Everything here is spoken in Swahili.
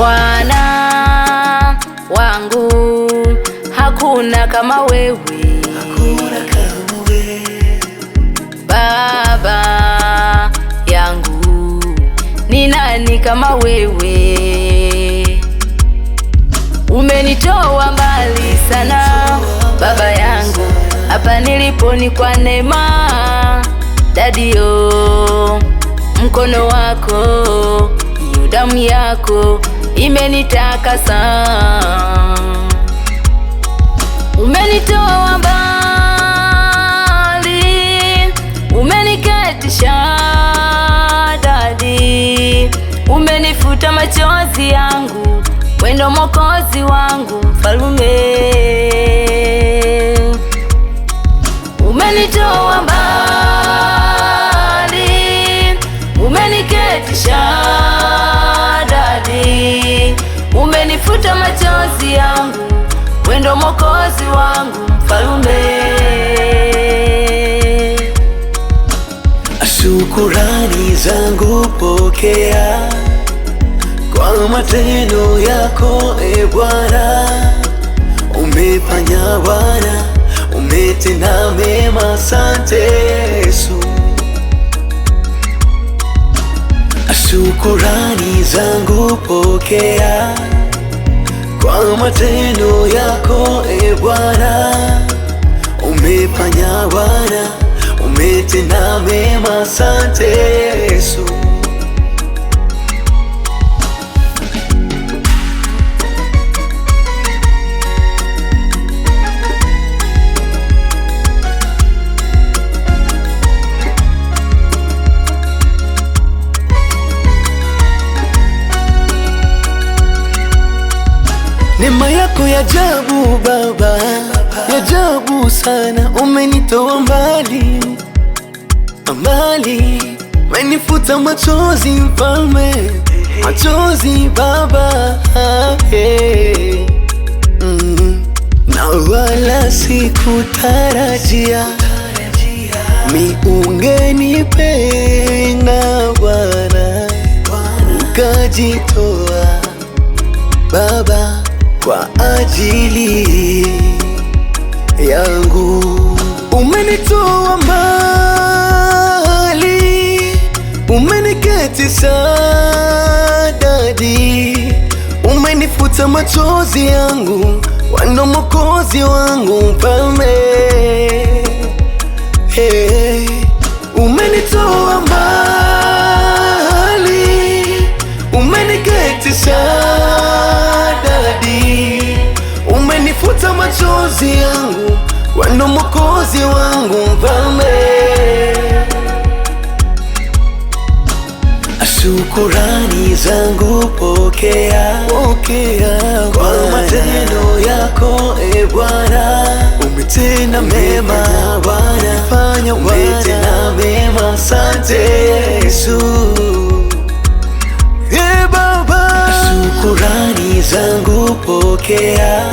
Bwana wangu, hakuna kama wewe. Baba yangu, ni nani kama wewe? Umenitoa mbali sana baba yangu, hapa nilipo ni kwa neema. Dadio, mkono wako, hiyo damu yako imenitakasa. Umenitoa mbali, umeniketisha dadi, umenifuta machozi yangu, wendo Mwokozi wangu mfalume. Umenitoa mbali, umeniketisha dadi, umenifuta machozi yangu, wendo Mwokozi wangu mfalume. Shukurani zangu pokea kwa matendo yako, e Bwana. Umefanya Bwana, umetenda mema, asante Yesu. Shukurani zangu pokea kwa matendo yako, e Bwana. Umefanya Bwana, umetenda mema, asante Yesu. Neema yako ya ajabu Baba, ya ajabu sana. Umenitoa mbali mbali, umenifuta machozi Mfalme, machozi Baba, na wala sikutarajia ungenipenda Bwana, ukajitoa Baba kwa ajili yangu. Umenitoa mbali, umeniketisha dadi, umenifuta machozi yangu, wendo Mwokozi wangu mfalme. Hey, umenitoa mbali, umeniketisha dadi, umenifuta machozi yangu, wendo Mwokozi wangu mfalme. Shukurani zangu pokea kwa matendo yako, e Bwana. Umetenda mema Bwana, umetenda mema, asante Yesu. Baba, shukurani zangu pokea